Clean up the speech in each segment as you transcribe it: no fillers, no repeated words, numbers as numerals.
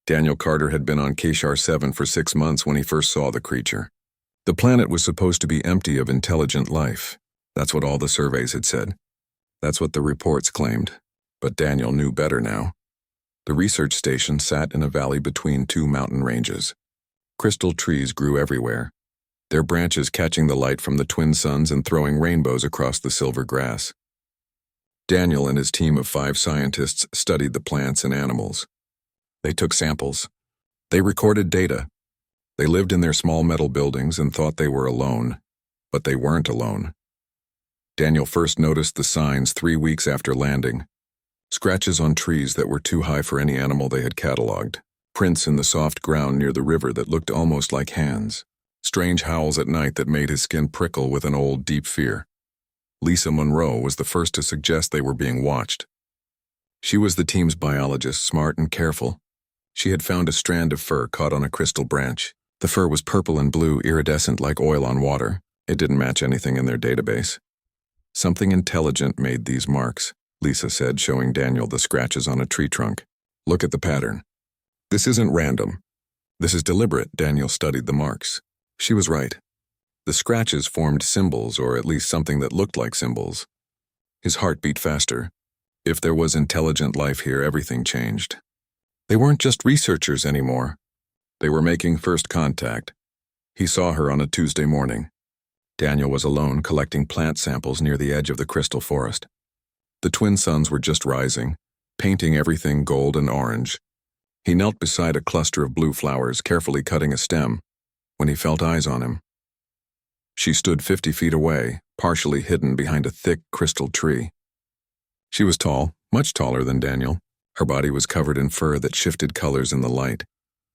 Daniel Carter had been on Kshar-7 for 6 months when he first saw the creature. The planet was supposed to be empty of intelligent life. That's what all the surveys had said. That's what the reports claimed. But Daniel knew better now. The research station sat in a valley between two mountain ranges. Crystal trees grew everywhere, their branches catching the light from the twin suns and throwing rainbows across the silver grass. Daniel and his team of 5 scientists studied the plants and animals. They took samples. They recorded data. They lived in their small metal buildings and thought they were alone, but they weren't alone. Daniel first noticed the signs 3 weeks after landing. Scratches on trees that were too high for any animal they had cataloged. Prints in the soft ground near the river that looked almost like hands. Strange howls at night that made his skin prickle with an old, deep fear. Lisa Monroe was the first to suggest they were being watched. She was the team's biologist, smart and careful. She had found a strand of fur caught on a crystal branch. The fur was purple and blue, iridescent like oil on water. It didn't match anything in their database. Something intelligent made these marks, Lisa said, showing Daniel the scratches on a tree trunk. Look at the pattern. This isn't random. This is deliberate. Daniel studied the marks. She was right. The scratches formed symbols, or at least something that looked like symbols. His heart beat faster. If there was intelligent life here, everything changed. They weren't just researchers anymore. They were making first contact. He saw her on a Tuesday morning. Daniel was alone, collecting plant samples near the edge of the crystal forest. The twin suns were just rising, painting everything gold and orange. He knelt beside a cluster of blue flowers, carefully cutting a stem, when he felt eyes on him. She stood 50 feet away, partially hidden behind a thick crystal tree. She was tall, much taller than Daniel. Her body was covered in fur that shifted colors in the light,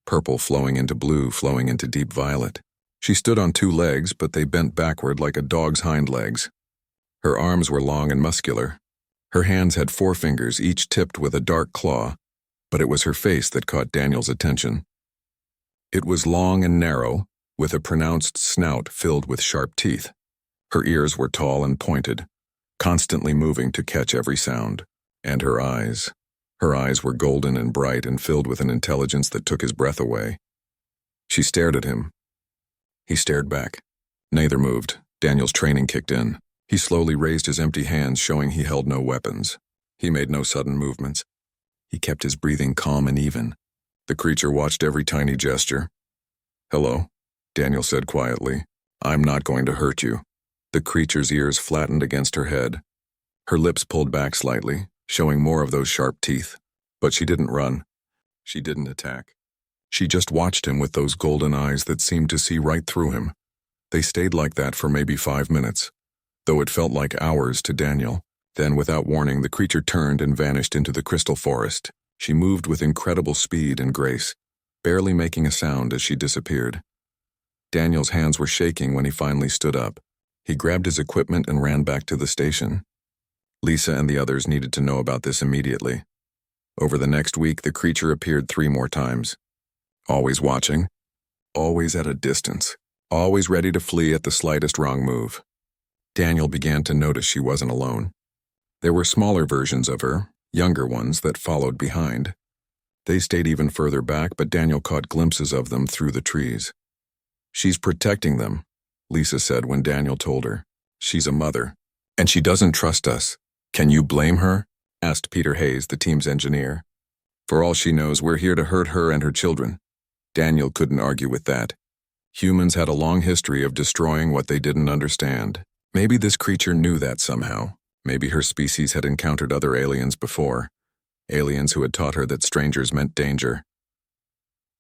purple flowing into blue, flowing into deep violet. She stood on 2 legs, but they bent backward like a dog's hind legs. Her arms were long and muscular. Her hands had 4 fingers, each tipped with a dark claw, but it was her face that caught Daniel's attention. It was long and narrow, with a pronounced snout filled with sharp teeth. Her ears were tall and pointed, constantly moving to catch every sound. And her eyes. Her eyes were golden and bright and filled with an intelligence that took his breath away. She stared at him. He stared back. Neither moved. Daniel's training kicked in. He slowly raised his empty hands, showing he held no weapons. He made no sudden movements. He kept his breathing calm and even. The creature watched every tiny gesture. "Hello," Daniel said quietly. "I'm not going to hurt you." The creature's ears flattened against her head. Her lips pulled back slightly, showing more of those sharp teeth. But she didn't run. She didn't attack. She just watched him with those golden eyes that seemed to see right through him. They stayed like that for maybe 5 minutes, though it felt like hours to Daniel. Then, without warning, the creature turned and vanished into the crystal forest. She moved with incredible speed and grace, barely making a sound as she disappeared. Daniel's hands were shaking when he finally stood up. He grabbed his equipment and ran back to the station. Lisa and the others needed to know about this immediately. Over the next week, the creature appeared 3 more times. Always watching, always at a distance, always ready to flee at the slightest wrong move. Daniel began to notice she wasn't alone. There were smaller versions of her, younger ones that followed behind. They stayed even further back, but Daniel caught glimpses of them through the trees. "She's protecting them," Lisa said when Daniel told her. "She's a mother, and she doesn't trust us." "Can you blame her?" asked Peter Hayes, the team's engineer. "For all she knows, we're here to hurt her and her children." Daniel couldn't argue with that. Humans had a long history of destroying what they didn't understand. Maybe this creature knew that somehow. Maybe her species had encountered other aliens before, aliens who had taught her that strangers meant danger.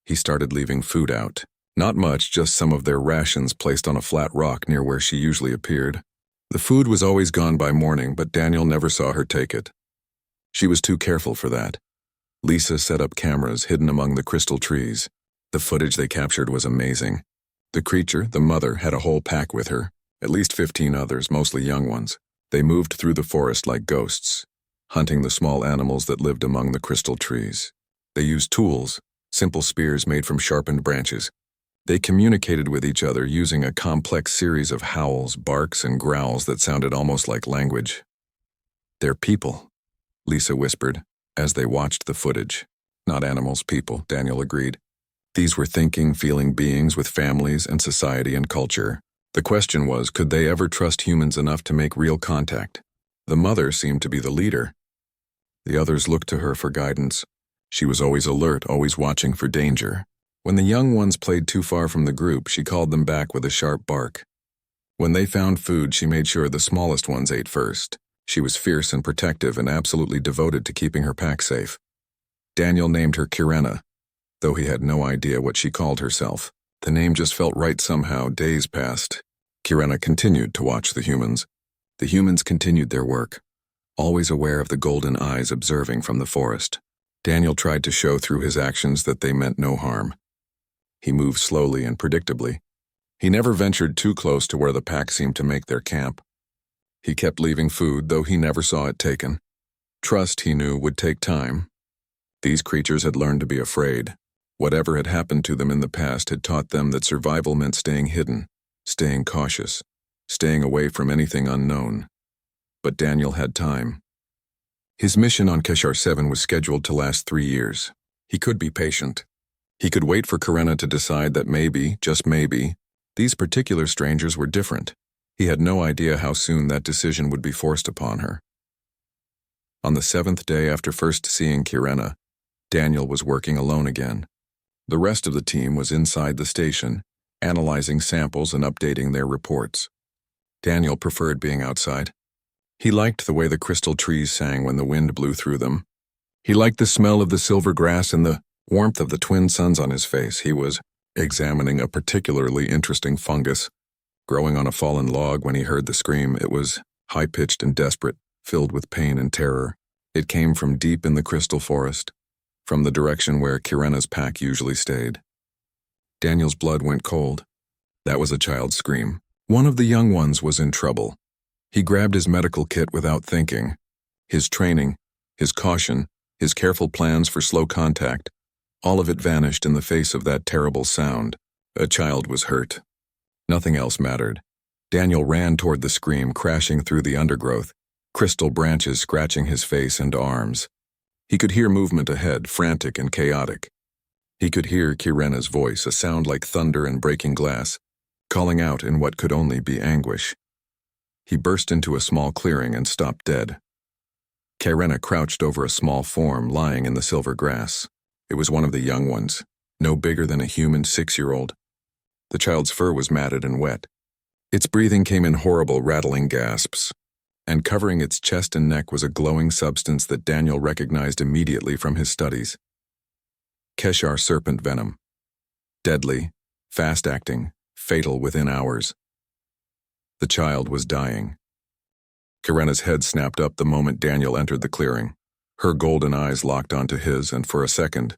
He started leaving food out. Not much, just some of their rations placed on a flat rock near where she usually appeared. The food was always gone by morning, but Daniel never saw her take it. She was too careful for that. Lisa set up cameras hidden among the crystal trees. The footage they captured was amazing. The creature, the mother, had a whole pack with her, at least 15 others, mostly young ones. They moved through the forest like ghosts, hunting the small animals that lived among the crystal trees. They used tools, simple spears made from sharpened branches. They communicated with each other using a complex series of howls, barks, and growls that sounded almost like language. "They're people," Lisa whispered, as they watched the footage. Not animals, people, Daniel agreed. These were thinking, feeling beings with families and society and culture. The question was, could they ever trust humans enough to make real contact? The mother seemed to be the leader. The others looked to her for guidance. She was always alert, always watching for danger. When the young ones played too far from the group, she called them back with a sharp bark. When they found food, she made sure the smallest ones ate first. She was fierce and protective and absolutely devoted to keeping her pack safe. Daniel named her Kirena, though he had no idea what she called herself. The name just felt right somehow. Days passed. Kirena continued to watch the humans. The humans continued their work, always aware of the golden eyes observing from the forest. Daniel tried to show through his actions that they meant no harm. He moved slowly and predictably. He never ventured too close to where the pack seemed to make their camp. He kept leaving food, though he never saw it taken. Trust, he knew, would take time. These creatures had learned to be afraid. Whatever had happened to them in the past had taught them that survival meant staying hidden, staying cautious, staying away from anything unknown. But Daniel had time. His mission on Keshar 7 was scheduled to last 3 years. He could be patient. He could wait for Kirena to decide that maybe, just maybe, these particular strangers were different. He had no idea how soon that decision would be forced upon her. On the 7th day after first seeing Kirena, Daniel was working alone again. The rest of the team was inside the station, analyzing samples and updating their reports. Daniel preferred being outside. He liked the way the crystal trees sang when the wind blew through them. He liked the smell of the silver grass and the warmth of the twin suns on his face. He was examining a particularly interesting fungus, growing on a fallen log when he heard the scream. It was high-pitched and desperate, filled with pain and terror. It came from deep in the crystal forest, from the direction where Kirena's pack usually stayed. Daniel's blood went cold. That was a child's scream. One of the young ones was in trouble. He grabbed his medical kit without thinking. His training, his caution, his careful plans for slow contact, all of it vanished in the face of that terrible sound. A child was hurt. Nothing else mattered. Daniel ran toward the scream, crashing through the undergrowth, crystal branches scratching his face and arms. He could hear movement ahead, frantic and chaotic. He could hear Kirena's voice, a sound like thunder and breaking glass, calling out in what could only be anguish. He burst into a small clearing and stopped dead. Kirena crouched over a small form lying in the silver grass. It was one of the young ones, no bigger than a human 6-year-old. The child's fur was matted and wet. Its breathing came in horrible, rattling gasps, and covering its chest and neck was a glowing substance that Daniel recognized immediately from his studies. Keshar serpent venom. Deadly, fast-acting, fatal within hours. The child was dying. Kirena's head snapped up the moment Daniel entered the clearing. Her golden eyes locked onto his, and for a second,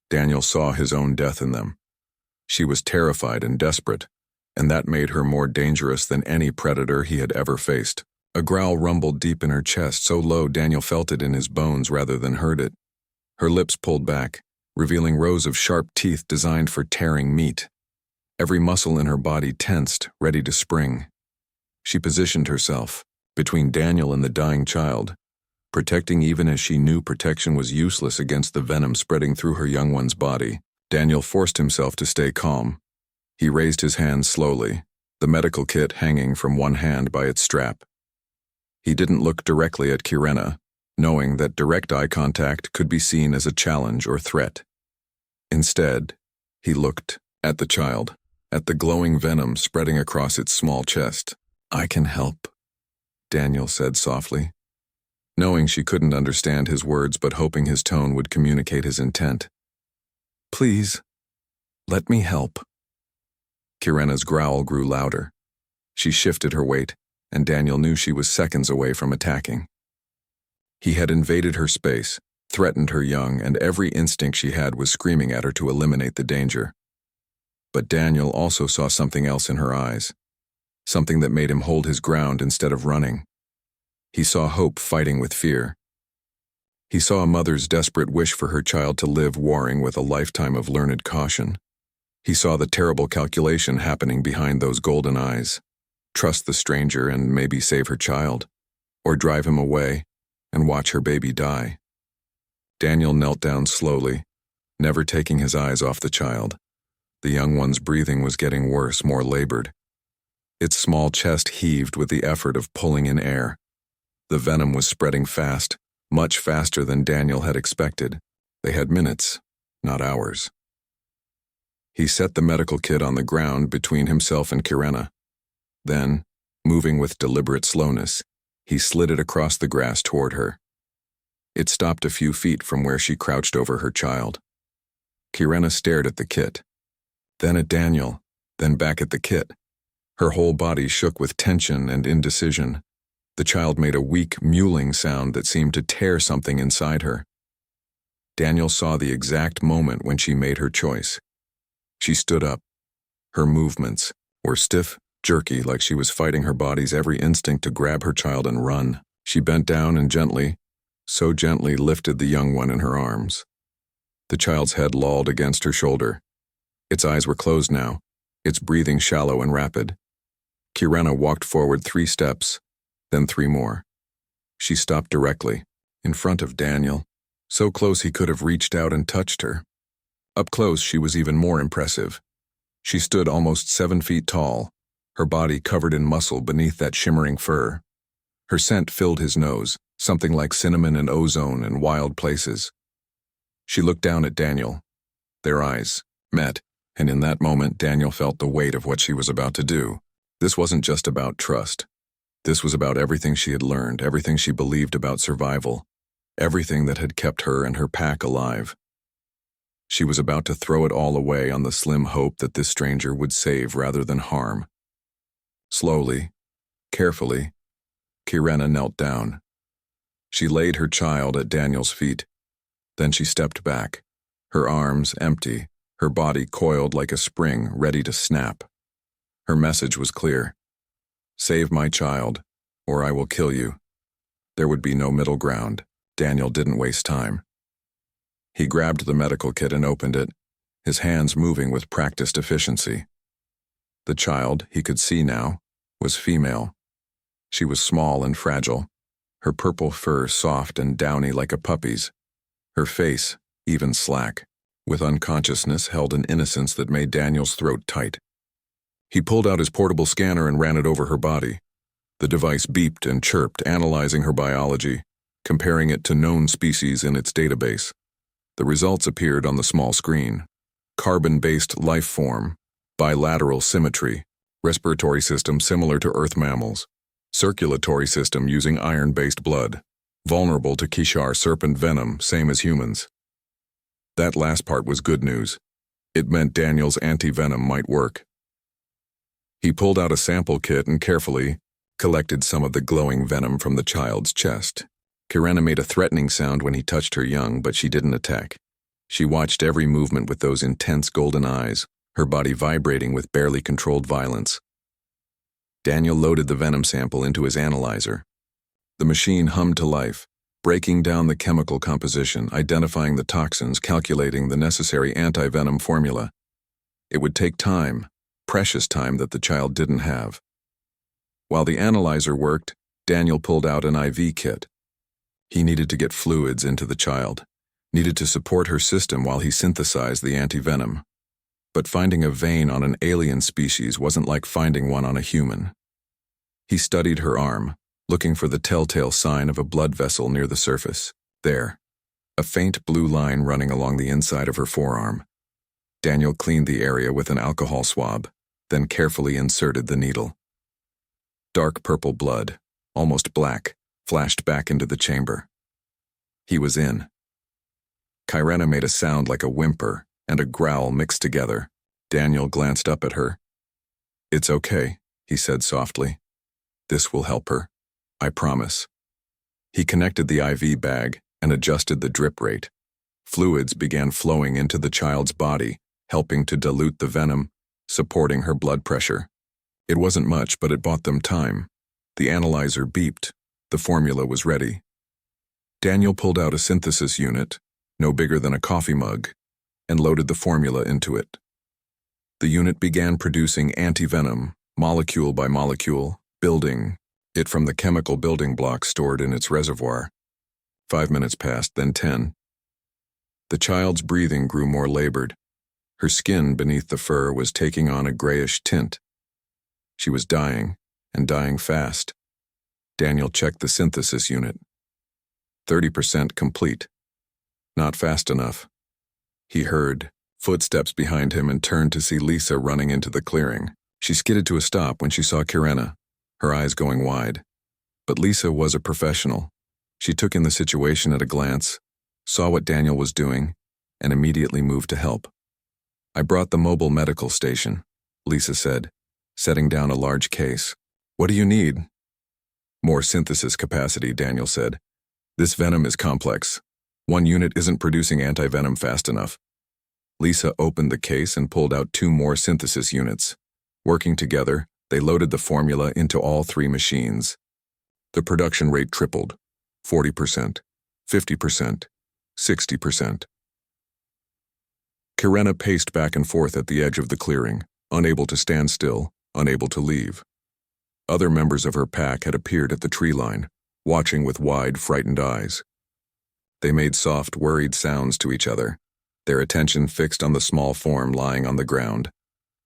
Daniel saw his own death in them. She was terrified and desperate, and that made her more dangerous than any predator he had ever faced. A growl rumbled deep in her chest, so low Daniel felt it in his bones rather than heard it. Her lips pulled back, revealing rows of sharp teeth designed for tearing meat. Every muscle in her body tensed, ready to spring. She positioned herself between Daniel and the dying child, protecting even as she knew protection was useless against the venom spreading through her young one's body. Daniel forced himself to stay calm. He raised his hand slowly, the medical kit hanging from one hand by its strap. He didn't look directly at Kirena, knowing that direct eye contact could be seen as a challenge or threat. Instead, he looked at the child, at the glowing venom spreading across its small chest. "I can help," Daniel said softly, knowing she couldn't understand his words but hoping his tone would communicate his intent. "Please, let me help." Kirena's growl grew louder. She shifted her weight, and Daniel knew she was seconds away from attacking. He had invaded her space, threatened her young, and every instinct she had was screaming at her to eliminate the danger. But Daniel also saw something else in her eyes, something that made him hold his ground instead of running. He saw hope fighting with fear. He saw a mother's desperate wish for her child to live warring with a lifetime of learned caution. He saw the terrible calculation happening behind those golden eyes. Trust the stranger and maybe save her child, or drive him away and watch her baby die. Daniel knelt down slowly, never taking his eyes off the child. The young one's breathing was getting worse, more labored. Its small chest heaved with the effort of pulling in air. The venom was spreading fast, much faster than Daniel had expected. They had minutes, not hours. He set the medical kit on the ground between himself and Kirena. Then, moving with deliberate slowness, he slid it across the grass toward her. It stopped a few feet from where she crouched over her child. Kirena stared at the kit, then at Daniel, then back at the kit. Her whole body shook with tension and indecision. The child made a weak, mewling sound that seemed to tear something inside her. Daniel saw the exact moment when she made her choice. She stood up. Her movements were stiff, jerky, like she was fighting her body's every instinct to grab her child and run. She bent down and gently, so gently, lifted the young one in her arms. The child's head lolled against her shoulder. Its eyes were closed now, its breathing shallow and rapid. Kirena walked forward 3 steps, then 3 more. She stopped directly, in front of Daniel, so close he could have reached out and touched her. Up close, she was even more impressive. She stood almost 7 feet tall, her body covered in muscle beneath that shimmering fur. Her scent filled his nose, something like cinnamon and ozone in wild places. She looked down at Daniel. Their eyes met, and in that moment Daniel felt the weight of what she was about to do. This wasn't just about trust. This was about everything she had learned, everything she believed about survival, everything that had kept her and her pack alive. She was about to throw it all away on the slim hope that this stranger would save rather than harm. Slowly, carefully, Kirena knelt down. She laid her child at Daniel's feet. Then she stepped back, her arms empty, her body coiled like a spring ready to snap. Her message was clear. Save my child, or I will kill you. There would be no middle ground. Daniel didn't waste time. He grabbed the medical kit and opened it, his hands moving with practiced efficiency. The child, he could see now, was female. She was small and fragile, her purple fur soft and downy like a puppy's, her face even slack, with unconsciousness held an innocence that made Daniel's throat tight. He pulled out his portable scanner and ran it over her body. The device beeped and chirped, analyzing her biology, comparing it to known species in its database. The results appeared on the small screen. Carbon-based life form, bilateral symmetry, respiratory system similar to Earth mammals, circulatory system using iron-based blood, vulnerable to Kishar serpent venom, same as humans. That last part was good news. It meant Daniel's anti-venom might work. He pulled out a sample kit and carefully collected some of the glowing venom from the child's chest. Kirena made a threatening sound when he touched her young, but she didn't attack. She watched every movement with those intense golden eyes, her body vibrating with barely controlled violence. Daniel loaded the venom sample into his analyzer. The machine hummed to life, breaking down the chemical composition, identifying the toxins, calculating the necessary anti-venom formula. It would take time, precious time that the child didn't have. While the analyzer worked, Daniel pulled out an IV kit. He needed to get fluids into the child, needed to support her system while he synthesized the anti-venom. But finding a vein on an alien species wasn't like finding one on a human. He studied her arm, looking for the telltale sign of a blood vessel near the surface. There, a faint blue line running along the inside of her forearm. Daniel cleaned the area with an alcohol swab, then carefully inserted the needle. Dark purple blood, almost black, flashed back into the chamber. He was in. Kirena made a sound like a whimper and a growl mixed together. Daniel glanced up at her. "It's okay," he said softly. "This will help her. I promise." He connected the IV bag and adjusted the drip rate. Fluids began flowing into the child's body, helping to dilute the venom, supporting her blood pressure. It wasn't much, but it bought them time. The analyzer beeped. The formula was ready. Daniel pulled out a synthesis unit, no bigger than a coffee mug, and loaded the formula into it. The unit began producing anti-venom, molecule by molecule, building it from the chemical building blocks stored in its reservoir. 5 minutes passed, then 10. The child's breathing grew more labored. Her skin beneath the fur was taking on a grayish tint. She was dying, and dying fast. Daniel checked the synthesis unit. 30% complete. Not fast enough. He heard footsteps behind him and turned to see Lisa running into the clearing. She skidded to a stop when she saw Kirena, her eyes going wide. But Lisa was a professional. She took in the situation at a glance, saw what Daniel was doing, and immediately moved to help. "I brought the mobile medical station," Lisa said, setting down a large case. "What do you need?" "More synthesis capacity," Daniel said. "This venom is complex. One unit isn't producing anti-venom fast enough." Lisa opened the case and pulled out 2 more synthesis units. Working together, they loaded the formula into all 3 machines. The production rate tripled. 40%, 50%, 60%. Kirena paced back and forth at the edge of the clearing, unable to stand still, unable to leave. Other members of her pack had appeared at the tree line, watching with wide, frightened eyes. They made soft, worried sounds to each other, their attention fixed on the small form lying on the ground.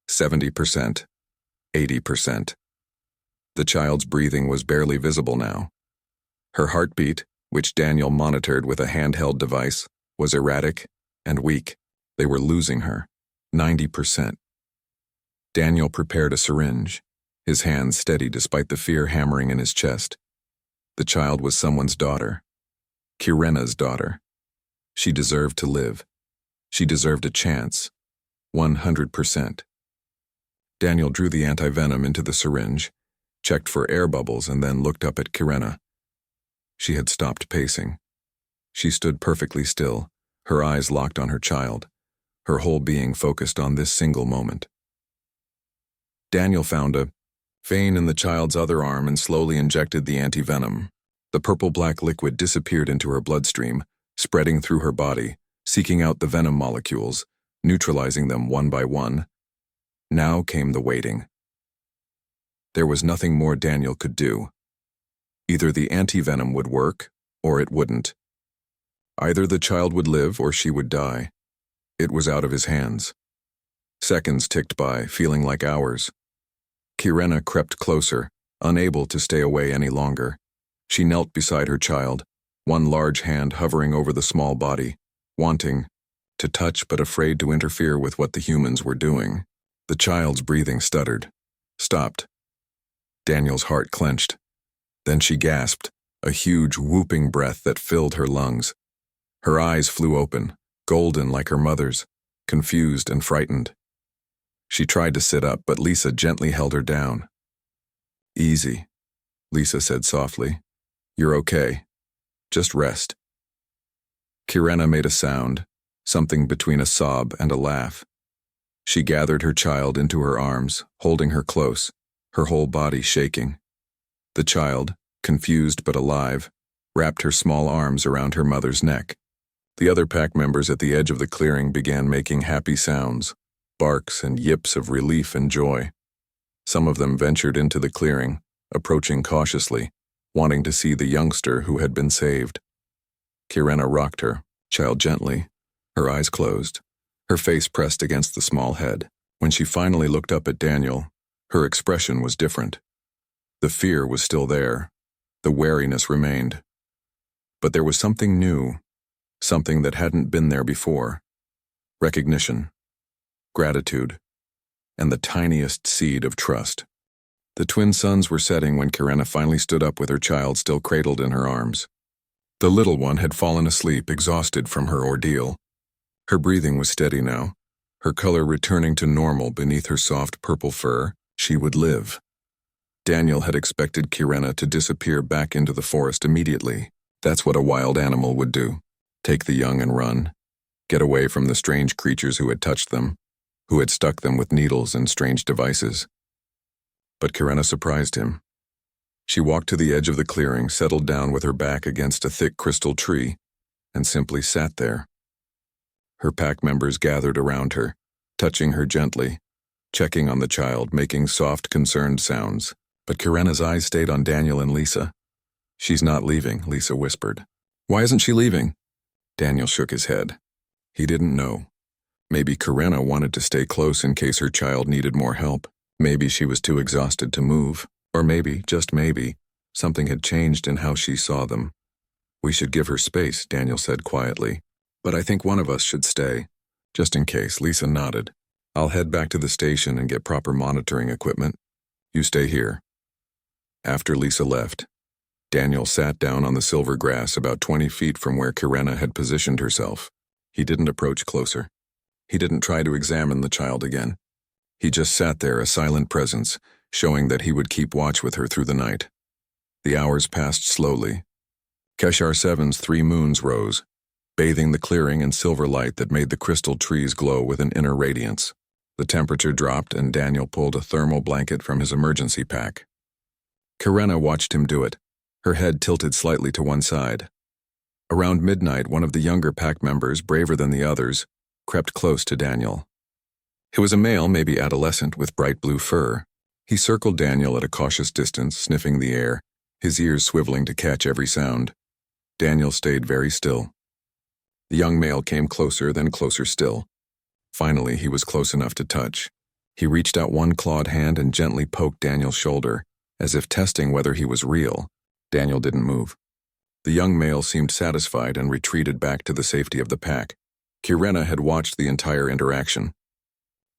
70%, 80%. The child's breathing was barely visible now. Her heartbeat, which Daniel monitored with a handheld device, was erratic and weak. They were losing her. 90%. Daniel prepared a syringe, his hands steady despite the fear hammering in his chest. The child was someone's daughter. Kirena's daughter. She deserved to live. She deserved a chance. 100%. Daniel drew the anti-venom into the syringe, checked for air bubbles, and then looked up at Kirena. She had stopped pacing. She stood perfectly still, her eyes locked on her child, her whole being focused on this single moment. Daniel found a vein in the child's other arm and slowly injected the anti-venom. The purple-black liquid disappeared into her bloodstream, spreading through her body, seeking out the venom molecules, neutralizing them one by one. Now came the waiting. There was nothing more Daniel could do. Either the anti-venom would work, or it wouldn't. Either the child would live or she would die. It was out of his hands. Seconds ticked by, feeling like hours. Kirena crept closer, unable to stay away any longer. She knelt beside her child, one large hand hovering over the small body, wanting to touch but afraid to interfere with what the humans were doing. The child's breathing stuttered, stopped. Daniel's heart clenched. Then she gasped, a huge whooping breath that filled her lungs. Her eyes flew open, golden like her mother's, confused and frightened. She tried to sit up, but Lisa gently held her down. "Easy," Lisa said softly. "You're okay. Just rest." Kirena made a sound, something between a sob and a laugh. She gathered her child into her arms, holding her close, her whole body shaking. The child, confused but alive, wrapped her small arms around her mother's neck. The other pack members at the edge of the clearing began making happy sounds, barks and yips of relief and joy. Some of them ventured into the clearing, approaching cautiously, wanting to see the youngster who had been saved. Kirena rocked her child gently, her eyes closed, her face pressed against the small head. When she finally looked up at Daniel, her expression was different. The fear was still there. The wariness remained. But there was something new, something that hadn't been there before. Recognition, gratitude, and the tiniest seed of trust. The twin suns were setting when Kirena finally stood up with her child still cradled in her arms. The little one had fallen asleep, exhausted from her ordeal. Her breathing was steady now, her color returning to normal beneath her soft purple fur. She would live. Daniel had expected Kirena to disappear back into the forest immediately. That's what a wild animal would do. Take the young and run. Get away from the strange creatures who had touched them, who had stuck them with needles and strange devices. But Kirena surprised him. She walked to the edge of the clearing, settled down with her back against a thick crystal tree, and simply sat there. Her pack members gathered around her, touching her gently, checking on the child, making soft, concerned sounds. But Kirena's eyes stayed on Daniel and Lisa. "She's not leaving," Lisa whispered. "Why isn't she leaving?" Daniel shook his head. He didn't know. Maybe Karenna wanted to stay close in case her child needed more help. Maybe she was too exhausted to move. Or maybe, just maybe, something had changed in how she saw them. We should give her space, Daniel said quietly. But I think one of us should stay. Just in case, Lisa nodded. I'll head back to the station and get proper monitoring equipment. You stay here. After Lisa left, Daniel sat down on the silver grass about 20 feet from where Karenna had positioned herself. He didn't approach closer. He didn't try to examine the child again. He just sat there, a silent presence, showing that he would keep watch with her through the night. The hours passed slowly. Keshar 7's 3 moons rose, bathing the clearing in silver light that made the crystal trees glow with an inner radiance. The temperature dropped and Daniel pulled a thermal blanket from his emergency pack. Karenna watched him do it, her head tilted slightly to one side. Around midnight, one of the younger pack members, braver than the others, crept close to Daniel. He was a male, maybe adolescent, with bright blue fur. He circled Daniel at a cautious distance, sniffing the air, his ears swiveling to catch every sound. Daniel stayed very still. The young male came closer, then closer still. Finally, he was close enough to touch. He reached out one clawed hand and gently poked Daniel's shoulder, as if testing whether he was real. Daniel didn't move. The young male seemed satisfied and retreated back to the safety of the pack. Karenna had watched the entire interaction.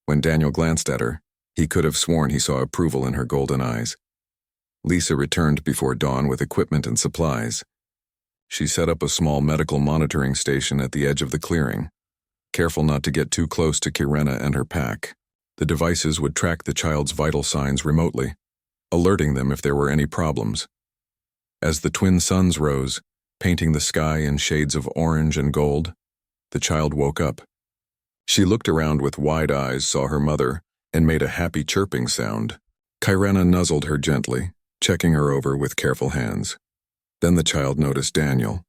When Daniel glanced at her, he could have sworn he saw approval in her golden eyes. Lisa returned before dawn with equipment and supplies. She set up a small medical monitoring station at the edge of the clearing, careful not to get too close to Karenna and her pack. The devices would track the child's vital signs remotely, alerting them if there were any problems. As the twin suns rose, painting the sky in shades of orange and gold, the child woke up. She looked around with wide eyes, saw her mother, and made a happy chirping sound. Karenna nuzzled her gently, checking her over with careful hands. Then the child noticed Daniel.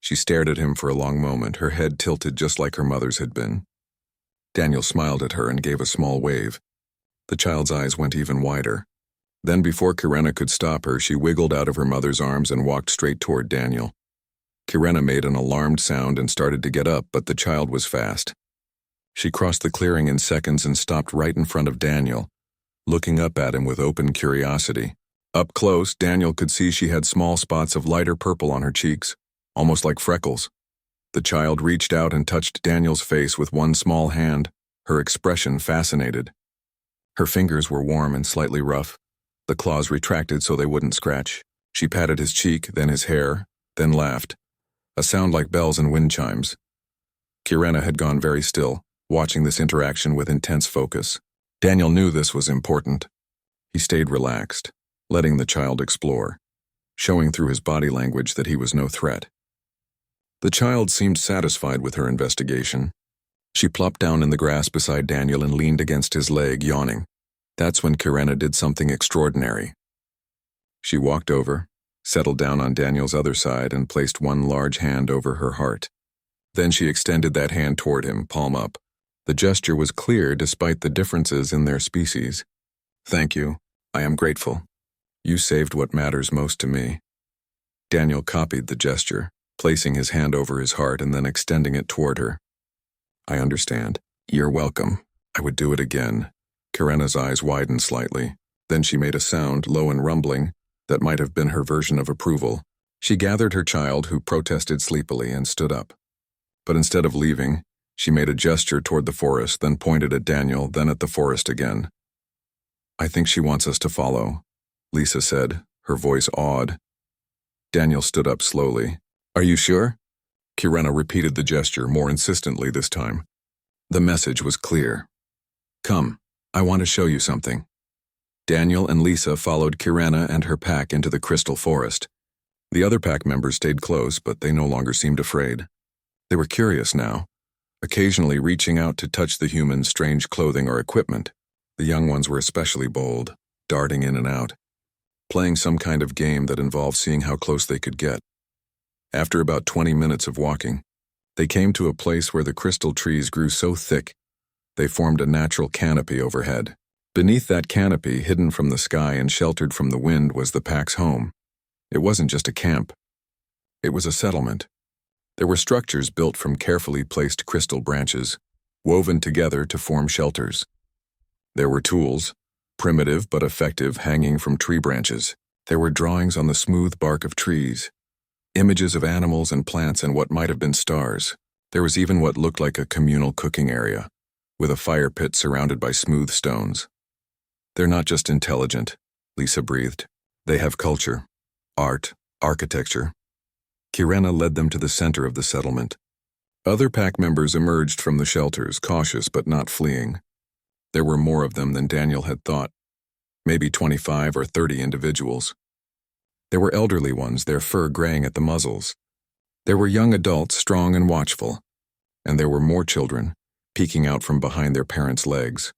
She stared at him for a long moment, her head tilted just like her mother's had been. Daniel smiled at her and gave a small wave. The child's eyes went even wider. Then before Karenna could stop her, she wiggled out of her mother's arms and walked straight toward Daniel. Karenna made an alarmed sound and started to get up, but the child was fast. She crossed the clearing in seconds and stopped right in front of Daniel, looking up at him with open curiosity. Up close, Daniel could see she had small spots of lighter purple on her cheeks, almost like freckles. The child reached out and touched Daniel's face with one small hand, her expression fascinated. Her fingers were warm and slightly rough. The claws retracted so they wouldn't scratch. She patted his cheek, then his hair, then laughed, a sound like bells and wind chimes. Karenna had gone very still, watching this interaction with intense focus. Daniel knew this was important. He stayed relaxed, letting the child explore, showing through his body language that he was no threat. The child seemed satisfied with her investigation. She plopped down in the grass beside Daniel and leaned against his leg, yawning. That's when Karenna did something extraordinary. She walked over, settled down on Daniel's other side, and placed one large hand over her heart. Then she extended that hand toward him, palm up. The gesture was clear despite the differences in their species. Thank you. I am grateful. You saved what matters most to me. Daniel copied the gesture, placing his hand over his heart and then extending it toward her. I understand. You're welcome. I would do it again. Karenna's eyes widened slightly. Then she made a sound, low and rumbling, that might have been her version of approval. She gathered her child, who protested sleepily, and stood up. But instead of leaving, she made a gesture toward the forest, then pointed at Daniel, then at the forest again. I think she wants us to follow, Lisa said, her voice awed. Daniel stood up slowly. Are you sure? Karenna repeated the gesture, more insistently this time. The message was clear. Come, I want to show you something. Daniel and Lisa followed Karenna and her pack into the crystal forest. The other pack members stayed close, but they no longer seemed afraid. They were curious now, occasionally reaching out to touch the humans' strange clothing or equipment. The young ones were especially bold, darting in and out, playing some kind of game that involved seeing how close they could get. After about 20 minutes of walking, they came to a place where the crystal trees grew so thick they formed a natural canopy overhead. Beneath that canopy, hidden from the sky and sheltered from the wind, was the pack's home. It wasn't just a camp. It was a settlement. There were structures built from carefully placed crystal branches, woven together to form shelters. There were tools, primitive but effective, hanging from tree branches. There were drawings on the smooth bark of trees, images of animals and plants and what might have been stars. There was even what looked like a communal cooking area, with a fire pit surrounded by smooth stones. They're not just intelligent, Lisa breathed. They have culture, art, architecture. Kirena led them to the center of the settlement. Other pack members emerged from the shelters, cautious but not fleeing. There were more of them than Daniel had thought, maybe 25 or 30 individuals. There were elderly ones, their fur graying at the muzzles. There were young adults, strong and watchful. And there were more children, peeking out from behind their parents' legs.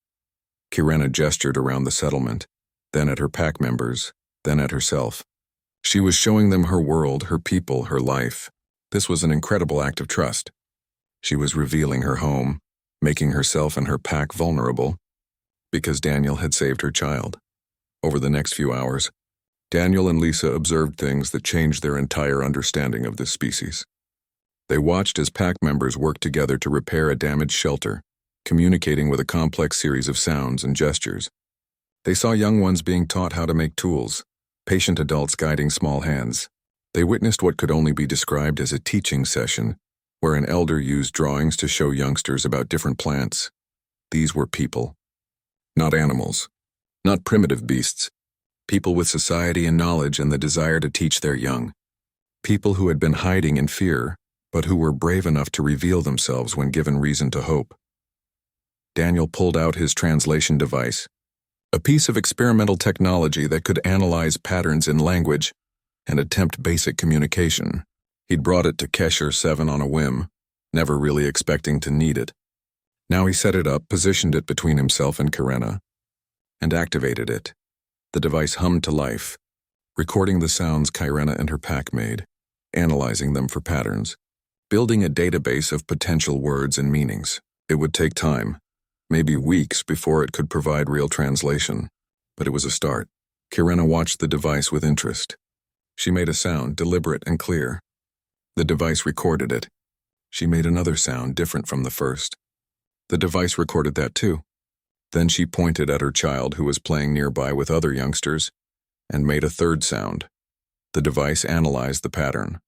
Kirena gestured around the settlement, then at her pack members, then at herself. She was showing them her world, her people, her life. This was an incredible act of trust. She was revealing her home, making herself and her pack vulnerable, because Daniel had saved her child. Over the next few hours, Daniel and Lisa observed things that changed their entire understanding of this species. They watched as pack members worked together to repair a damaged shelter, communicating with a complex series of sounds and gestures. They saw young ones being taught how to make tools, patient adults guiding small hands. They witnessed what could only be described as a teaching session, where an elder used drawings to show youngsters about different plants. These were people, not animals, not primitive beasts. People with society and knowledge and the desire to teach their young. People who had been hiding in fear, but who were brave enough to reveal themselves when given reason to hope. Daniel pulled out his translation device, a piece of experimental technology that could analyze patterns in language and attempt basic communication. He'd brought it to Kesher 7 on a whim, never really expecting to need it. Now he set it up, positioned it between himself and Kirena, and activated it. The device hummed to life, recording the sounds Kirena and her pack made, analyzing them for patterns, building a database of potential words and meanings. It would take time, maybe weeks before it could provide real translation, but it was a start. Kirena watched the device with interest. She made a sound, deliberate and clear. The device recorded it. She made another sound, different from the first. The device recorded that too. Then she pointed at her child who was playing nearby with other youngsters and made a third sound. The device analyzed the pattern.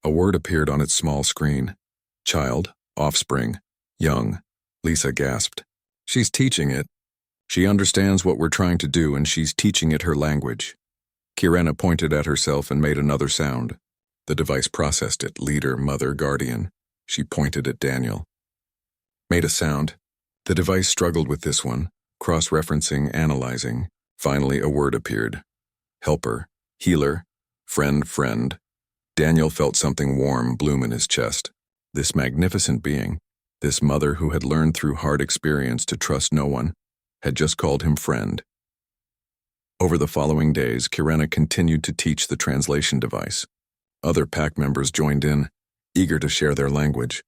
A word appeared on its small screen. Child, offspring, young. Lisa gasped. She's teaching it. She understands what we're trying to do and she's teaching it her language. Kirena pointed at herself and made another sound. The device processed it, leader, mother, guardian. She pointed at Daniel. Made a sound. The device struggled with this one, cross-referencing, analyzing. Finally, a word appeared. Helper, healer, friend. Daniel felt something warm bloom in his chest. This magnificent being, this mother who had learned through hard experience to trust no one, had just called him friend. Over the following days, Kirena continued to teach the translation device. Other pack members joined in, eager to share their language.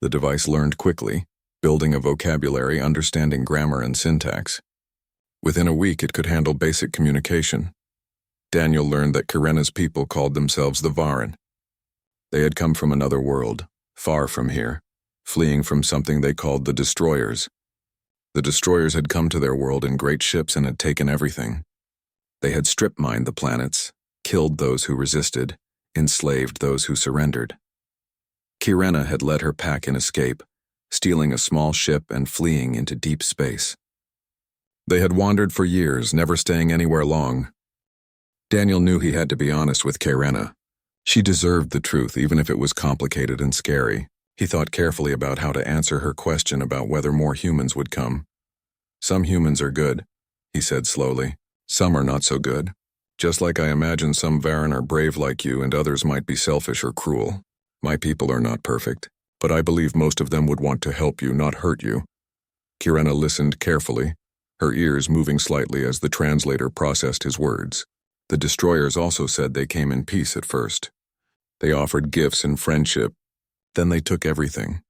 The device learned quickly, building a vocabulary, understanding grammar and syntax. Within a week, it could handle basic communication. Daniel learned that Kirena's people called themselves the Varan. They had come from another world, far from here, fleeing from something they called the Destroyers. The Destroyers had come to their world in great ships and had taken everything. They had strip-mined the planets, killed those who resisted, enslaved those who surrendered. Kirena had led her pack in escape, stealing a small ship and fleeing into deep space. They had wandered for years, never staying anywhere long. Daniel knew he had to be honest with Kirena. She deserved the truth, even if it was complicated and scary. He thought carefully about how to answer her question about whether more humans would come. Some humans are good, he said slowly. Some are not so good. Just like I imagine some Varan are brave like you and others might be selfish or cruel. My people are not perfect, but I believe most of them would want to help you, not hurt you. Kirena listened carefully, her ears moving slightly as the translator processed his words. The Destroyers also said they came in peace at first. They offered gifts and friendship. Then they took everything.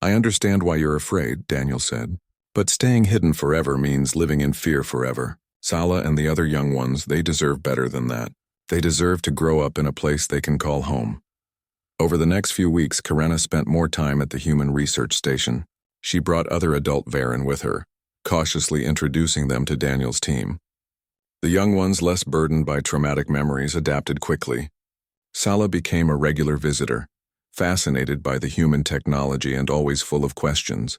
I understand why you're afraid, Daniel said. But staying hidden forever means living in fear forever. Sala and the other young ones, they deserve better than that. They deserve to grow up in a place they can call home. Over the next few weeks, Karena spent more time at the human research station. She brought other adult Varen with her, cautiously introducing them to Daniel's team. The young ones, less burdened by traumatic memories, adapted quickly. Sala became a regular visitor, fascinated by the human technology and always full of questions.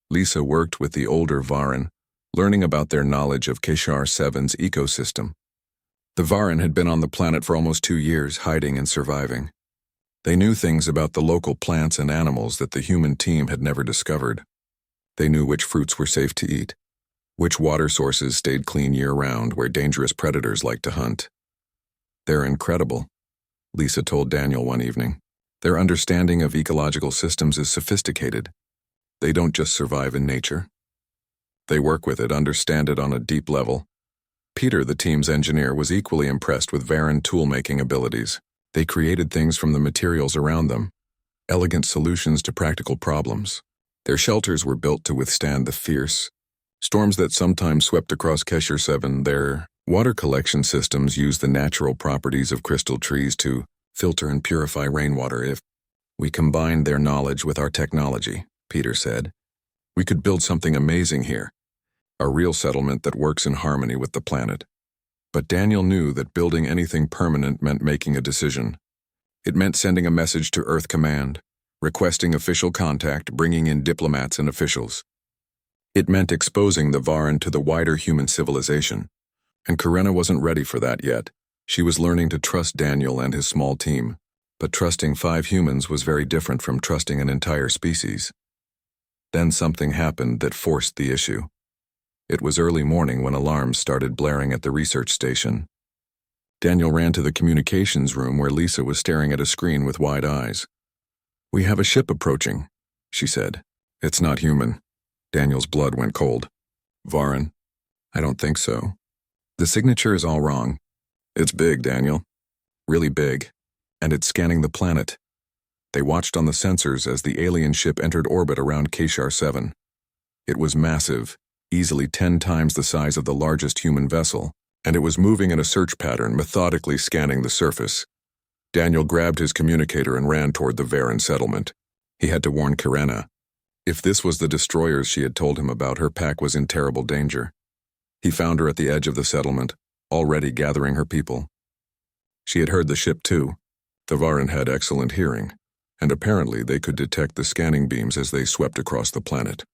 Lisa worked with the older Varen, learning about their knowledge of HFY-7's ecosystem. The Varen had been on the planet for almost 2 years, hiding and surviving. They knew things about the local plants and animals that the human team had never discovered. They knew which fruits were safe to eat, which water sources stayed clean year-round where dangerous predators like to hunt. "They're incredible," Lisa told Daniel one evening. "Their understanding of ecological systems is sophisticated. They don't just survive in nature. They work with it, understand it on a deep level." Peter, the team's engineer, was equally impressed with Varen tool-making abilities. They created things from the materials around them, elegant solutions to practical problems. Their shelters were built to withstand the fierce storms that sometimes swept across HFY-7. Their water collection systems used the natural properties of crystal trees to filter and purify rainwater. "If we combined their knowledge with our technology," Peter said, "we could build something amazing here, a real settlement that works in harmony with the planet." But Daniel knew that building anything permanent meant making a decision. It meant sending a message to Earth Command, requesting official contact, bringing in diplomats and officials. It meant exposing the Varen to the wider human civilization. And Karena wasn't ready for that yet. She was learning to trust Daniel and his small team. But trusting 5 humans was very different from trusting an entire species. Then something happened that forced the issue. It was early morning when alarms started blaring at the research station. Daniel ran to the communications room where Lisa was staring at a screen with wide eyes. "We have a ship approaching," she said. "It's not human." Daniel's blood went cold. "Varen? I don't think so. The signature is all wrong. It's big, Daniel. Really big. And it's scanning the planet." They watched on the sensors as the alien ship entered orbit around HFY-7. It was massive, easily 10 times the size of the largest human vessel, and it was moving in a search pattern, methodically scanning the surface. Daniel grabbed his communicator and ran toward the Varen settlement. He had to warn Karena. If this was the destroyers she had told him about, her pack was in terrible danger. He found her at the edge of the settlement, already gathering her people. She had heard the ship too. The Varen had excellent hearing, and apparently they could detect the scanning beams as they swept across the planet.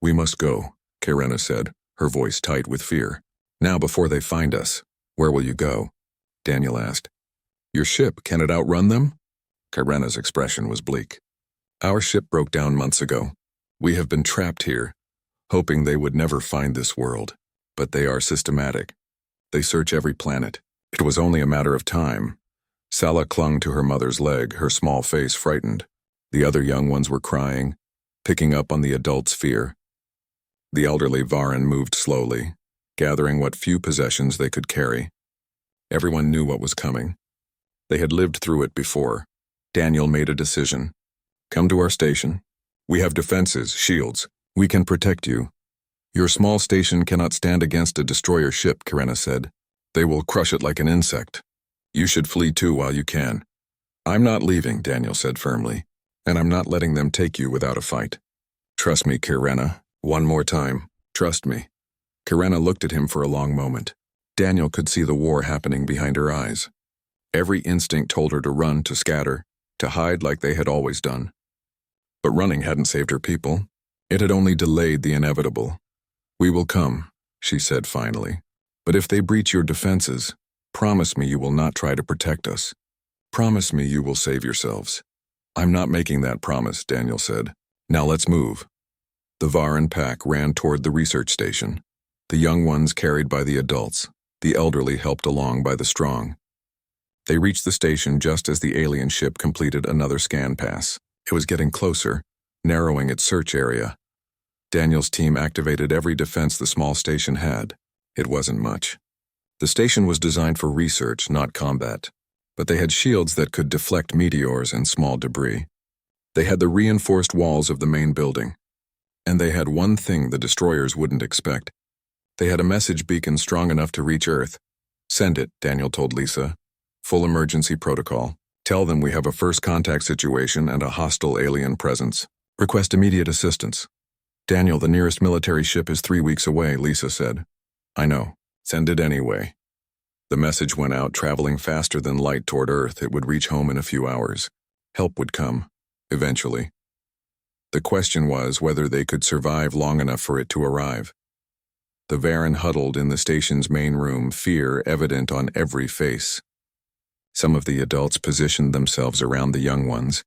"We must go," Karena said, her voice tight with fear. "Now before they find us." "Where will you go?" Daniel asked. "Your ship, can it outrun them?" Karena's expression was bleak. "Our ship broke down months ago. We have been trapped here, hoping they would never find this world. But they are systematic. They search every planet. It was only a matter of time." Sala clung to her mother's leg, her small face frightened. The other young ones were crying, picking up on the adults' fear. The elderly Varen moved slowly, gathering what few possessions they could carry. Everyone knew what was coming. They had lived through it before. Daniel made a decision. "Come to our station. We have defenses, shields. We can protect you." "Your small station cannot stand against a destroyer ship," Karena said. "They will crush it like an insect. You should flee too while you can." "I'm not leaving," Daniel said firmly, "and I'm not letting them take you without a fight. Trust me, Karena. One more time. Trust me." Karena looked at him for a long moment. Daniel could see the war happening behind her eyes. Every instinct told her to run, to scatter, to hide like they had always done. But running hadn't saved her people. It had only delayed the inevitable. "We will come," she said finally. "But if they breach your defenses, promise me you will not try to protect us. Promise me you will save yourselves." "I'm not making that promise," Daniel said. "Now let's move." The Varen pack ran toward the research station. The young ones carried by the adults, the elderly helped along by the strong. They reached the station just as the alien ship completed another scan pass. It was getting closer, narrowing its search area. Daniel's team activated every defense the small station had. It wasn't much. The station was designed for research, not combat, but they had shields that could deflect meteors and small debris. They had the reinforced walls of the main building. And they had one thing the destroyers wouldn't expect. They had a message beacon strong enough to reach Earth. "Send it," Daniel told Lisa. "Full emergency protocol. Tell them we have a first contact situation and a hostile alien presence. Request immediate assistance. Daniel, the nearest military ship is 3 weeks away, Lisa said. I know. Send it anyway. The message went out, traveling faster than light toward Earth. It would reach home in a few hours. Help would come, eventually. The question was whether they could survive long enough for it to arrive. The Varen huddled in the station's main room, fear evident on every face. Some of the adults positioned themselves around the young ones,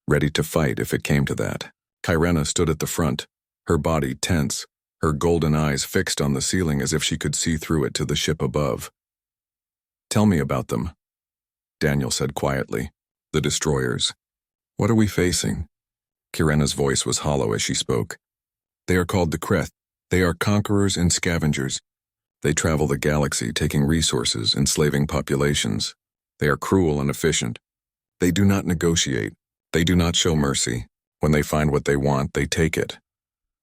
ready to fight if it came to that. Kyrena stood at the front, her body tense, her golden eyes fixed on the ceiling as if she could see through it to the ship above. Tell me about them, Daniel said quietly. The destroyers. What are we facing? Kyrena's voice was hollow as she spoke. They are called the Kreth. They are conquerors and scavengers. They travel the galaxy, taking resources, enslaving populations. They are cruel and efficient. They do not negotiate. They do not show mercy. When they find what they want, they take it.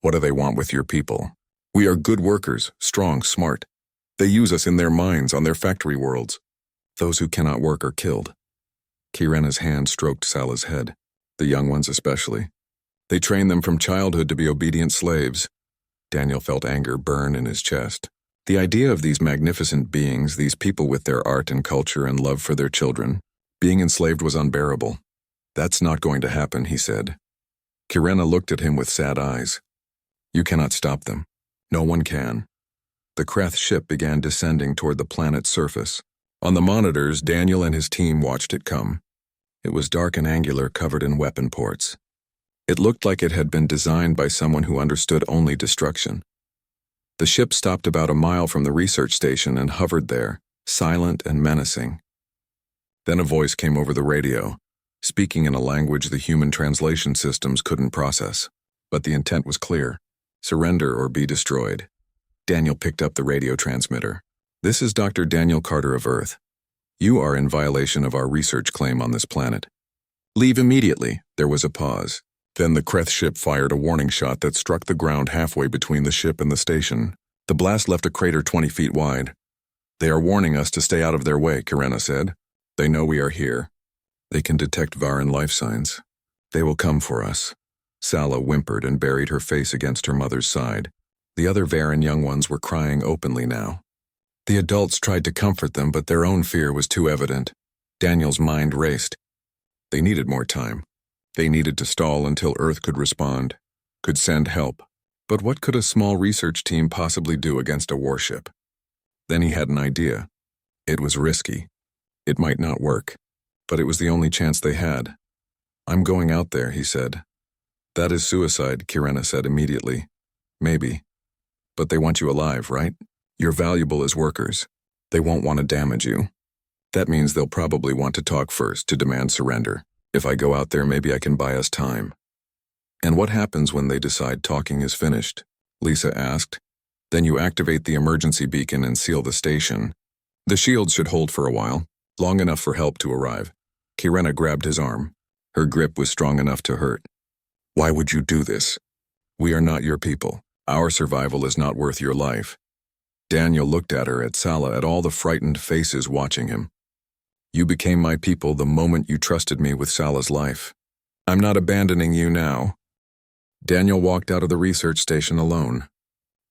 What do they want with your people? We are good workers, strong, smart. They use us in their mines, on their factory worlds. Those who cannot work are killed. Kyrena's hand stroked Sala's head, the young ones especially. They train them from childhood to be obedient slaves. Daniel felt anger burn in his chest. The idea of these magnificent beings, these people with their art and culture and love for their children, being enslaved was unbearable. That's not going to happen, he said. Kyrena looked at him with sad eyes. You cannot stop them. No one can. The Kreth ship began descending toward the planet's surface. On the monitors, Daniel and his team watched it come. It was dark and angular, covered in weapon ports. It looked like it had been designed by someone who understood only destruction. The ship stopped about a mile from the research station and hovered there, silent and menacing. Then a voice came over the radio, speaking in a language the human translation systems couldn't process. But the intent was clear: surrender or be destroyed. Daniel picked up the radio transmitter. This is Dr. Daniel Carter of Earth. You are in violation of our research claim on this planet. Leave immediately. There was a pause. Then the Kreth ship fired a warning shot that struck the ground halfway between the ship and the station. The blast left a crater 20 feet wide. They are warning us to stay out of their way, Kyrena said. They know we are here. They can detect Varen life signs. They will come for us. Sala whimpered and buried her face against her mother's side. The other Varen young ones were crying openly now. The adults tried to comfort them, but their own fear was too evident. Daniel's mind raced. They needed more time. They needed to stall until Earth could respond, could send help. But what could a small research team possibly do against a warship? Then he had an idea. It was risky. It might not work, but it was the only chance they had. I'm going out there, he said. That is suicide, Kyrena said immediately. Maybe. But they want you alive, right? You're valuable as workers. They won't want to damage you. That means they'll probably want to talk first, to demand surrender. If I go out there, maybe I can buy us time. And what happens when they decide talking is finished? Lisa asked. Then you activate the emergency beacon and seal the station. The shields should hold for a while, long enough for help to arrive. Kyrena grabbed his arm. Her grip was strong enough to hurt. Why would you do this? We are not your people. Our survival is not worth your life. Daniel looked at her, at Sala, at all the frightened faces watching him. You became my people the moment you trusted me with Sala's life. I'm not abandoning you now. Daniel walked out of the research station alone.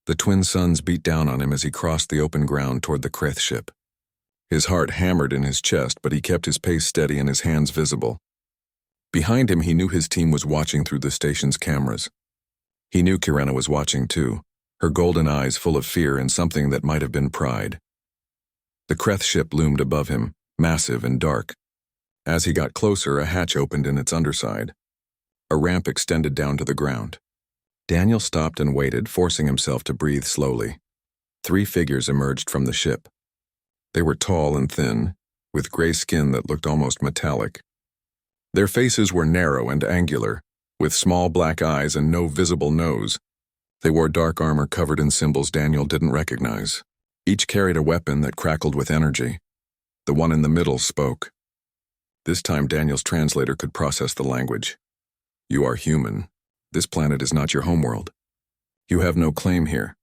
The twin suns beat down on him as he crossed the open ground toward the Kreth ship. His heart hammered in his chest, but he kept his pace steady and his hands visible. Behind him, he knew his team was watching through the station's cameras. He knew Kyrena was watching too, her golden eyes full of fear and something that might have been pride. The Kreth ship loomed above him, massive and dark. As he got closer, a hatch opened in its underside. A ramp extended down to the ground. Daniel stopped and waited, forcing himself to breathe slowly. 3 figures emerged from the ship. They were tall and thin, with gray skin that looked almost metallic. Their faces were narrow and angular, with small black eyes and no visible nose. They wore dark armor covered in symbols Daniel didn't recognize. Each carried a weapon that crackled with energy. The one in the middle spoke. This time Daniel's translator could process the language. You are human. This planet is not your homeworld. You have no claim here.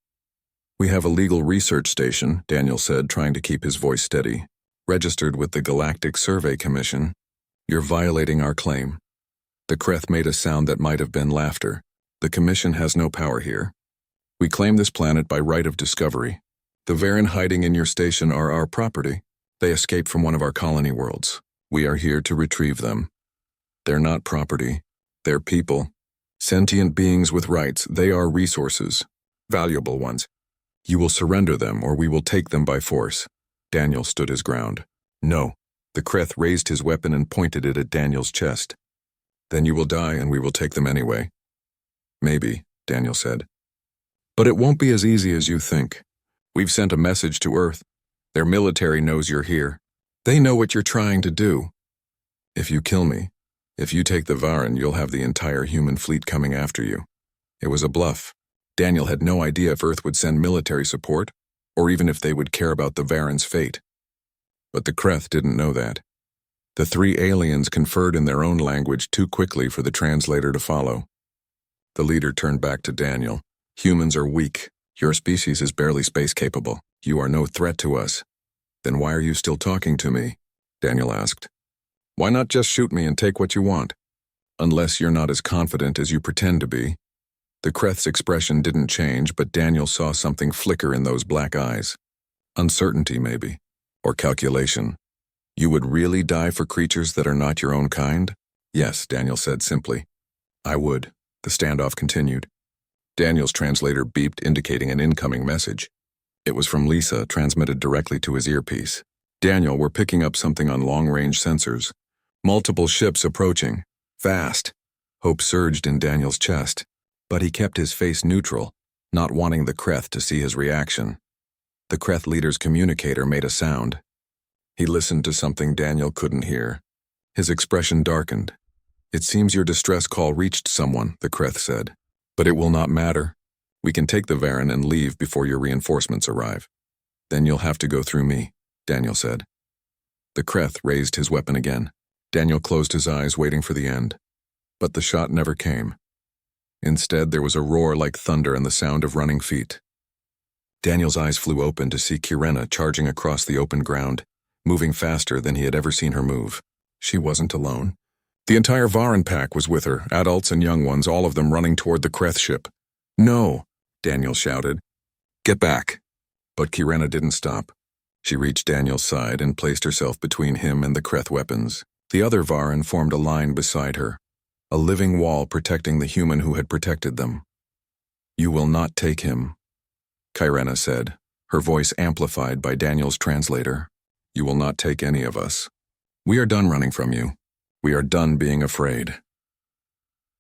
We have a legal research station, Daniel said, trying to keep his voice steady, registered with the Galactic Survey Commission. You're violating our claim. The Kreth made a sound that might have been laughter. The Commission has no power here. We claim this planet by right of discovery. The Varen hiding in your station are our property. They escaped from one of our colony worlds. We are here to retrieve them. They're not property. They're people. Sentient beings with rights. They are resources. Valuable ones. You will surrender them, or we will take them by force. Daniel stood his ground. No. The Kreth raised his weapon and pointed it at Daniel's chest. Then you will die, and we will take them anyway. Maybe, Daniel said. But it won't be as easy as you think. We've sent a message to Earth. Their military knows you're here. They know what you're trying to do. If you kill me, if you take the Varen, you'll have the entire human fleet coming after you. It was a bluff. Daniel had no idea if Earth would send military support, or even if they would care about the Varen's fate. But the Kreth didn't know that. The three aliens conferred in their own language too quickly for the translator to follow. The leader turned back to Daniel. Humans are weak. Your species is barely space-capable. You are no threat to us. Then why are you still talking to me? Daniel asked. Why not just shoot me and take what you want? Unless you're not as confident as you pretend to be. The Kreth's expression didn't change, but Daniel saw something flicker in those black eyes. Uncertainty, maybe. Or calculation. You would really die for creatures that are not your own kind? Yes, Daniel said simply. I would. The standoff continued. Daniel's translator beeped, indicating an incoming message. It was from Lisa, transmitted directly to his earpiece. Daniel, we're picking up something on long-range sensors. Multiple ships approaching. Fast. Hope surged in Daniel's chest, but he kept his face neutral, not wanting the Kreth to see his reaction. The Kreth leader's communicator made a sound. He listened to something Daniel couldn't hear. His expression darkened. It seems your distress call reached someone, the Kreth said. But it will not matter. We can take the Varen and leave before your reinforcements arrive. Then you'll have to go through me, Daniel said. The Kreth raised his weapon again. Daniel closed his eyes, waiting for the end. But the shot never came. Instead, there was a roar like thunder and the sound of running feet. Daniel's eyes flew open to see Kyrena charging across the open ground, moving faster than he had ever seen her move. She wasn't alone. The entire Varen pack was with her, adults and young ones, all of them running toward the Kreth ship. No, Daniel shouted. Get back. But Kyrena didn't stop. She reached Daniel's side and placed herself between him and the Kreth weapons. The other Varen formed a line beside her, a living wall protecting the human who had protected them. You will not take him, Kyrena said, her voice amplified by Daniel's translator. You will not take any of us. We are done running from you. We are done being afraid.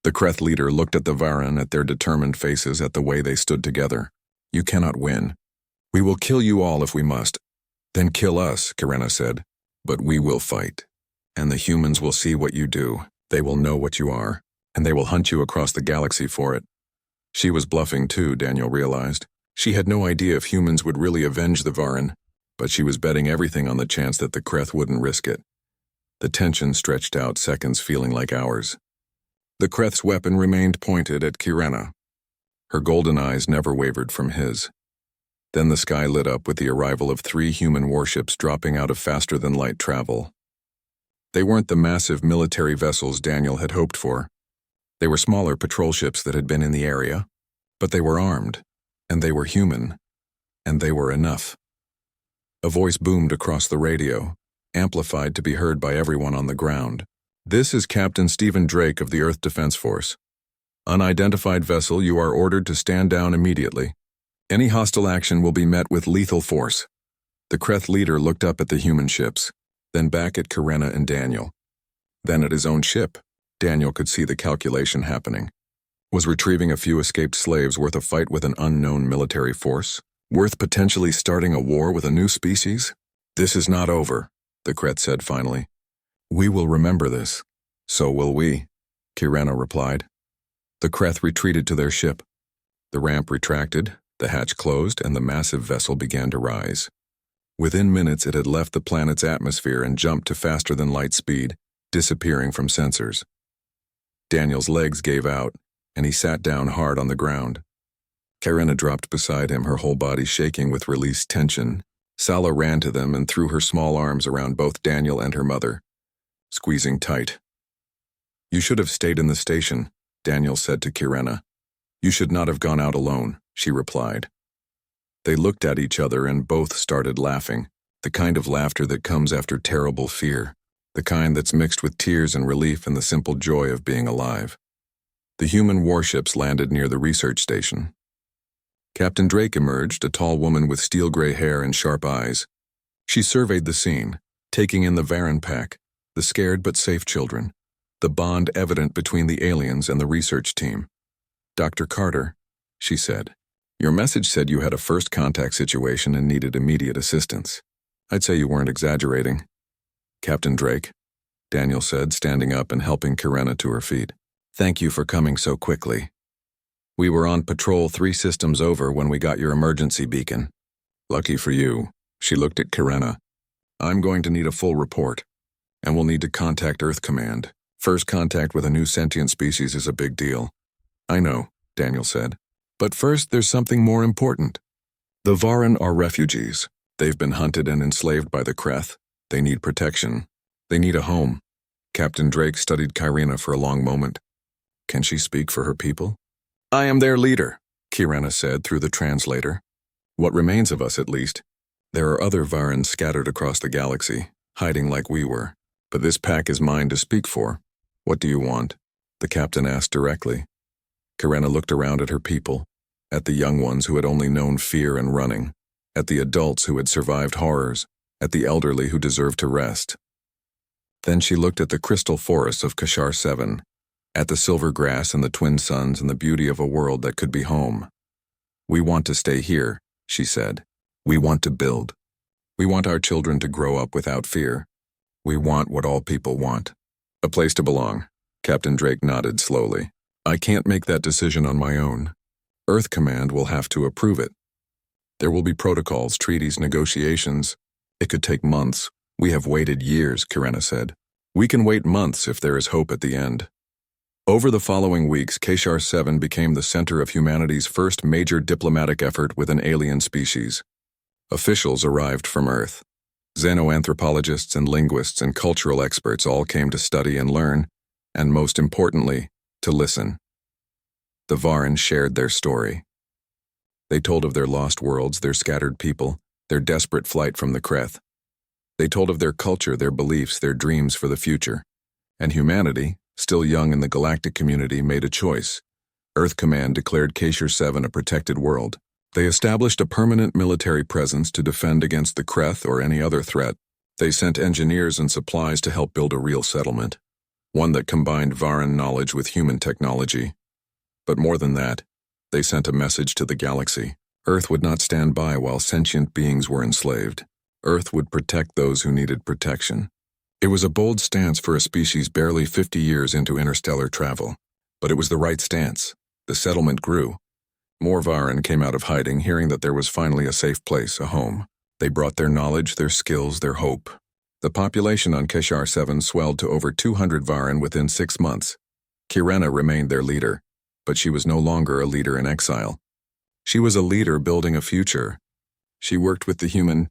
The Kreth leader looked at the Varen, at their determined faces, at the way they stood together. You cannot win. We will kill you all if we must. Then kill us, Kyrena said. But we will fight. And the humans will see what you do. They will know what you are. And they will hunt you across the galaxy for it. She was bluffing too, Daniel realized. She had no idea if humans would really avenge the Varen, but she was betting everything on the chance that the Kreth wouldn't risk it. The tension stretched out, seconds feeling like hours. The Kreth's weapon remained pointed at Kyrena. Her golden eyes never wavered from his. Then the sky lit up with the arrival of 3 human warships dropping out of faster-than-light travel. They weren't the massive military vessels Daniel had hoped for. They were smaller patrol ships that had been in the area, but they were armed, and they were human, and they were enough. A voice boomed across the radio, amplified to be heard by everyone on the ground. This is Captain Stephen Drake of the Earth Defense Force. Unidentified vessel, you are ordered to stand down immediately. Any hostile action will be met with lethal force. The Kreth leader looked up at the human ships, then back at Kyrena and Daniel. Then at his own ship. Daniel could see the calculation happening. Was retrieving a few escaped slaves worth a fight with an unknown military force? Worth potentially starting a war with a new species? This is not over, the Kreth said finally. We will remember this. So will we, Kyrena replied. The Kreth retreated to their ship. The ramp retracted, the hatch closed, and the massive vessel began to rise. Within minutes, it had left the planet's atmosphere and jumped to faster-than-light speed, disappearing from sensors. Daniel's legs gave out, and he sat down hard on the ground. Kyrena dropped beside him, her whole body shaking with released tension. Sala ran to them and threw her small arms around both Daniel and her mother. squeezing tight. "You should have stayed in the station," Daniel said to Kirena. "You should not have gone out alone," she replied. They looked at each other and both started laughing, the kind of laughter that comes after terrible fear, the kind that's mixed with tears and relief and the simple joy of being alive. The human warships landed near the research station. Captain Drake emerged, a tall woman with steel-gray hair and sharp eyes. She surveyed the scene, taking in the Varan pack, the scared but safe children, the bond evident between the aliens and the research team. "Dr. Carter," she said, "your message said you had a first contact situation and needed immediate assistance. I'd say you weren't exaggerating." "Captain Drake," Daniel said, standing up and helping Kirena to her feet. "Thank you for coming so quickly. We were on patrol 3 systems over when we got your emergency beacon." "Lucky for you," she looked at Kirena. "I'm going to need a full report, and we'll need to contact Earth Command. First contact with a new sentient species is a big deal." "I know," Daniel said. "But first there's something more important. The Varan are refugees. They've been hunted and enslaved by the Kreth. They need protection. They need a home." Captain Drake studied Kirena for a long moment. Can she speak for her people? "I am their leader," Kirena said through the translator. "What remains of us, at least. There are other Varans scattered across the galaxy, hiding like we were. But this pack is mine to speak for. What do you want?" the captain asked directly. Kirena looked around at her people, at the young ones who had only known fear and running, at the adults who had survived horrors, at the elderly who deserved to rest. Then she looked at the crystal forests of Kashar 7, at the silver grass and the twin suns and the beauty of a world that could be home. "We want to stay here," she said. "We want to build. We want our children to grow up without fear. We want what all people want. A place to belong." Captain Drake nodded slowly. "I can't make that decision on my own. Earth Command will have to approve it. There will be protocols, treaties, negotiations. It could take months. We have waited years," Kirena said. "We can wait months if there is hope at the end." Over the following weeks, Kashar 7 became the center of humanity's first major diplomatic effort with an alien species. Officials arrived from Earth. Xenoanthropologists and linguists and cultural experts all came to study and learn, and most importantly, to listen. The Varan shared their story. They told of their lost worlds, their scattered people, their desperate flight from the Kreth. They told of their culture, their beliefs, their dreams for the future. And humanity, still young in the galactic community, made a choice. Earth Command declared Kashar 7 a protected world. They established a permanent military presence to defend against the Kreth or any other threat. They sent engineers and supplies to help build a real settlement, one that combined Varan knowledge with human technology. But more than that, they sent a message to the galaxy. Earth would not stand by while sentient beings were enslaved. Earth would protect those who needed protection. It was a bold stance for a species barely 50 years into interstellar travel. But it was the right stance. The settlement grew. More Varan came out of hiding, hearing that there was finally a safe place, a home. They brought their knowledge, their skills, their hope. The population on Kashar 7 swelled to over 200 Varan within 6 months. Kirena remained their leader, but she was no longer a leader in exile. She was a leader building a future. She worked with the human